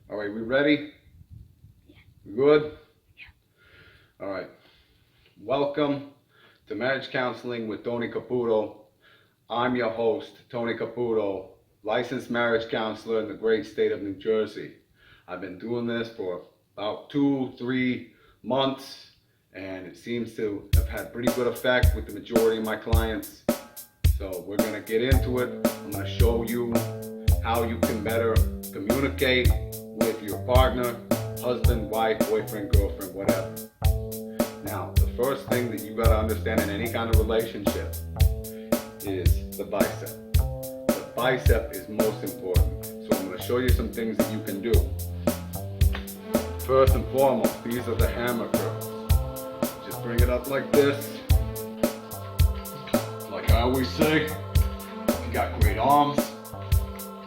All right, we ready? Good? All right. Welcome to Marriage Counseling with Tony Caputo. I'm your host, Tony Caputo, licensed marriage counselor in the great state of New Jersey. I've been doing this for about 2-3 months, and it seems to have had pretty good effect with the majority of my clients. So we're going to get into it. I'm going to show you how you can better communicate with your partner, husband, wife, boyfriend, girlfriend, whatever. Now, the first thing that you got to understand in any kind of relationship is the bicep. The bicep is most important. So I'm going to show you some things that you can do. First and foremost, these are the hammer curls. Just bring it up like this. Like I always say, if you got great arms,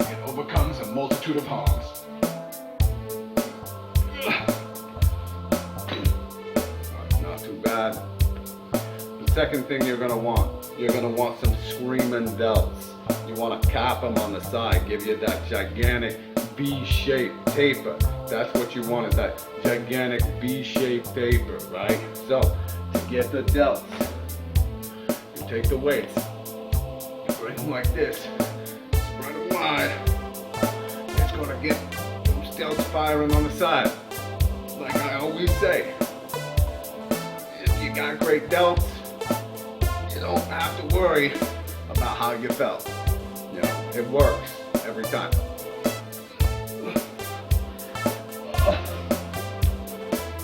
it overcomes a multitude of harms. Not too bad. The second thing you're going to want some screaming delts. You want to cap them on the side, give you that gigantic V-shaped taper. That's what you want, is that gigantic V-shaped taper, right? So, to get the delts, you take the weights, you bring them like this, spread them wide. It's going to get those delts firing on the side. Like I always say, if you got great delts, you don't have to worry about how you felt. You know, it works every time.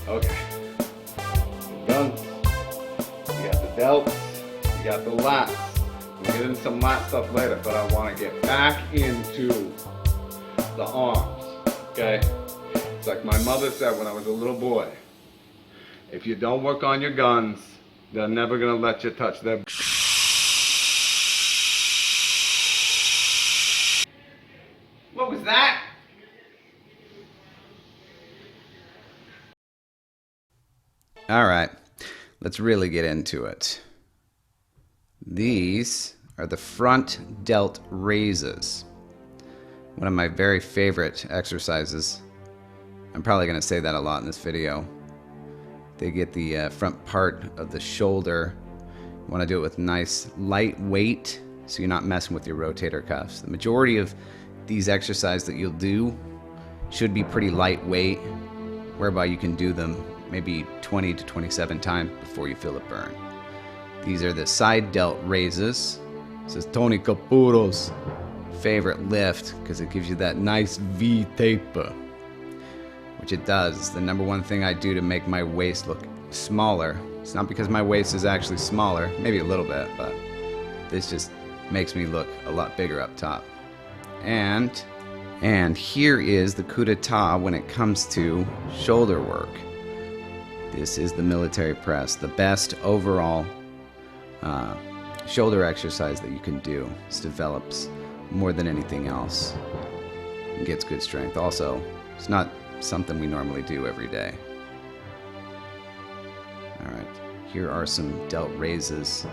Okay. Done. You got the delts, you got the lats. We'll get into some lat stuff later, but I want to get back into the arms. Okay? It's like my mother said when I was a little boy. If you don't work on your guns, they're never gonna let you touch their... What was that? All right, let's really get into it. These are the front delt raises. One of my very favorite exercises. I'm probably going to say that a lot in this video. They get the front part of the shoulder. You want to do it with nice light weight so you're not messing with your rotator cuffs. The majority of these exercises that you'll do should be pretty lightweight, whereby you can do them maybe 20 to 27 times before you feel a burn. These are the side delt raises. This is Tony Caputo's favorite lift because it gives you that nice V taper, which it does. It's the number one thing I do to make my waist look smaller. It's not because my waist is actually smaller, maybe a little bit, but this just makes me look a lot bigger up top. And here is the coup d'etat when it comes to shoulder work. This is the military press, the best overall shoulder exercise that you can do. This develops more than anything else. It gets good strength. Also, it's not something we normally do every day. All right, here are some delt raises.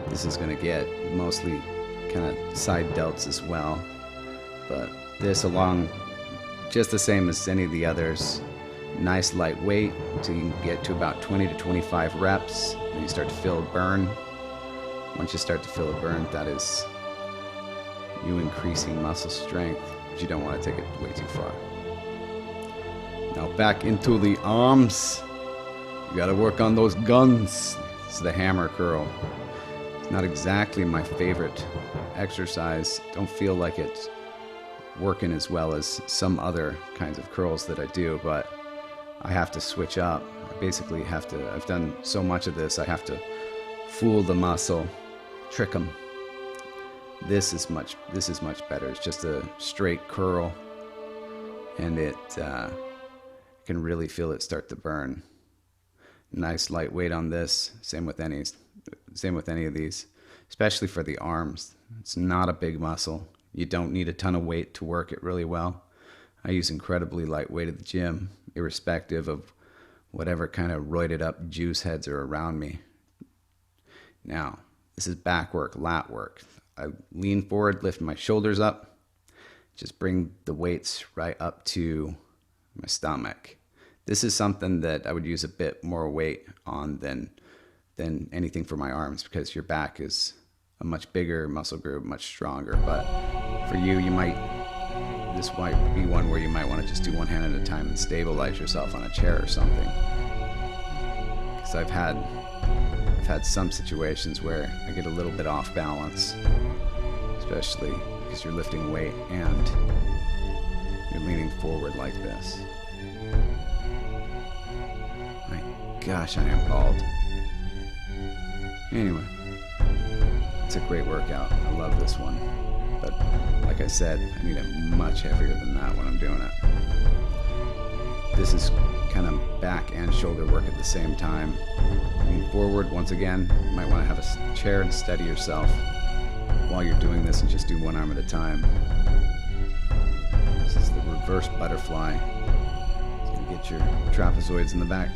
This is going to get mostly kind of side delts as well, but this along just the same as any of the others. Nice light weight until you can get to about 20 to 25 reps. Then you start to feel a burn. Once you start to feel a burn, that is you increasing muscle strength, but you don't want to take it way too far. Now back into the arms. You got to work on those guns. It's the hammer curl. It's not exactly my favorite exercise. Don't feel like it's working as well as some other kinds of curls that I do, but I have to switch up. I basically have to, I've done so much of this, I have to fool the muscle, trick them. This is much better. It's just a straight curl, and it can really feel it start to burn. Nice light weight on this. Same with any of these, especially for the arms. It's not a big muscle. You don't need a ton of weight to work it really well. I use incredibly light weight at the gym, irrespective of whatever kind of roided up juice heads are around me. Now, this is back work, lat work. I lean forward, lift my shoulders up, just bring the weights right up to my stomach. This is something that I would use a bit more weight on than anything for my arms, because your back is a much bigger muscle group, much stronger. But for you, this might be one where you might want to just do one hand at a time and stabilize yourself on a chair or something. Because I've had some situations where I get a little bit off balance, especially because you're lifting weight and you're leaning forward like this. My gosh, I am bald. Anyway, it's a great workout. I love this one. But like I said, I need it much heavier than that when I'm doing it. This is kind of back and shoulder work at the same time. Lean forward. Once again, you might want to have a chair and steady yourself while you're doing this, and just do one arm at a time. This is the reverse butterfly. It's going to get your trapezoids in the back,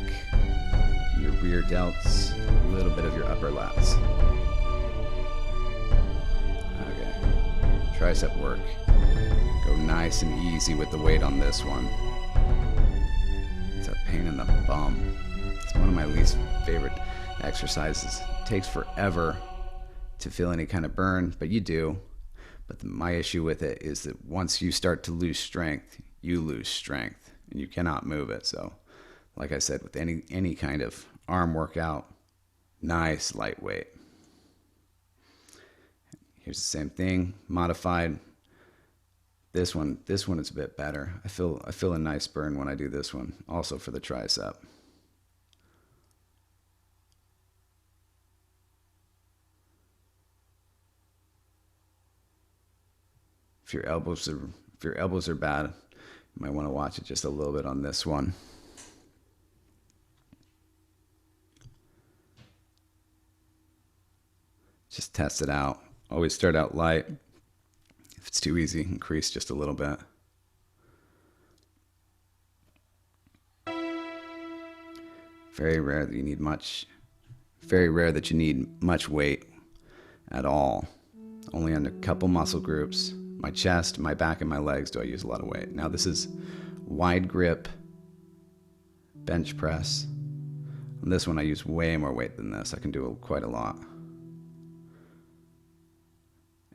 your rear delts, a little bit of your upper lats. Okay, tricep work. Go nice and easy with the weight on this one. It's a pain in the bum. It's one of my least favorite exercises. It takes forever to feel any kind of burn, but you do. But my issue with it is that once you start to lose strength, you lose strength and you cannot move it. So like I said, with any kind of arm workout, nice lightweight. Here's the same thing, modified. This one is a bit better. I feel a nice burn when I do this one, also for the tricep. If your elbows are bad, you might want to watch it just a little bit on this one. Just test it out. Always start out light. If it's too easy, increase just a little bit. Very rare that you need much weight at all. Only on a couple muscle groups. My chest, my back, and my legs do I use a lot of weight. Now this is wide grip bench press. On this one I use way more weight than this. I can do quite a lot.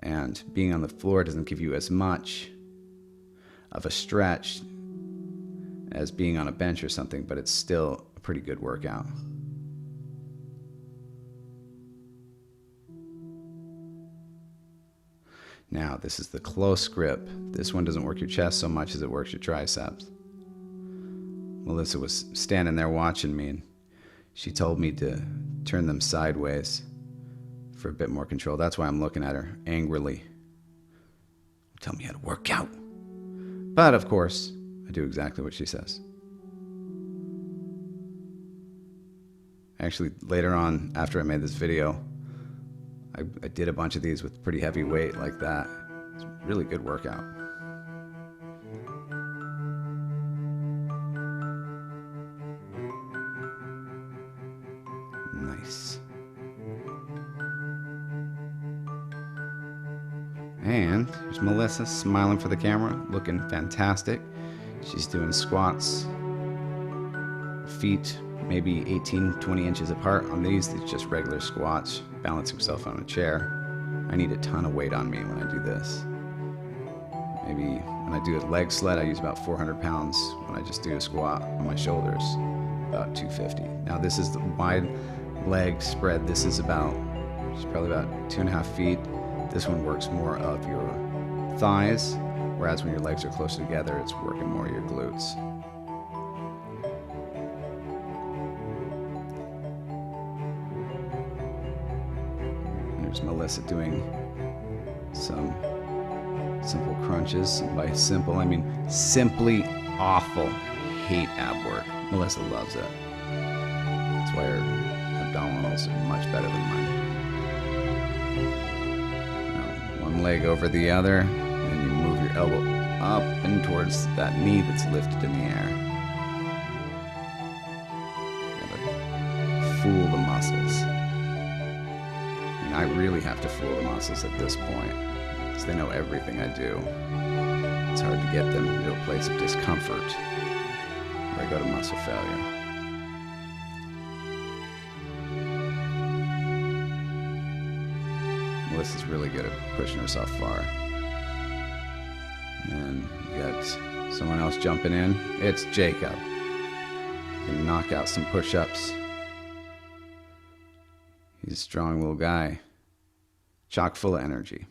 And being on the floor doesn't give you as much of a stretch as being on a bench or something, but it's still a pretty good workout. Now, this is the close grip. This one doesn't work your chest so much as it works your triceps. Melissa was standing there watching me, and she told me to turn them sideways for a bit more control. That's why I'm looking at her angrily. Tell me how to work out. But, of course, I do exactly what she says. Actually, later on, after I made this video, I did a bunch of these with pretty heavy weight like that. It's a really good workout. Nice. And here's Melissa smiling for the camera, looking fantastic. She's doing squats, feet maybe 18, 20 inches apart. On these, it's just regular squats, balance yourself on a chair. I need a ton of weight on me when I do this. Maybe when I do a leg sled, I use about 400 pounds. When I just do a squat on my shoulders, about 250. Now this is the wide leg spread. This is probably about 2.5 feet. This one works more of your thighs, whereas when your legs are closer together, it's working more your glutes. There's Melissa doing some simple crunches. And by simple, I mean simply awful. Hate ab work. Melissa loves it. That's why her abdominals are much better than mine. Now, one leg over the other, and you move your elbow up and towards that knee that's lifted in the air. You gotta fool the muscles. I really have to fool the muscles at this point, because they know everything I do. It's hard to get them into a place of discomfort I go to muscle failure. Melissa's really good at pushing herself far. And you got someone else jumping in. It's Jacob. He can knock out some push-ups. He's a strong little guy, chock full of energy.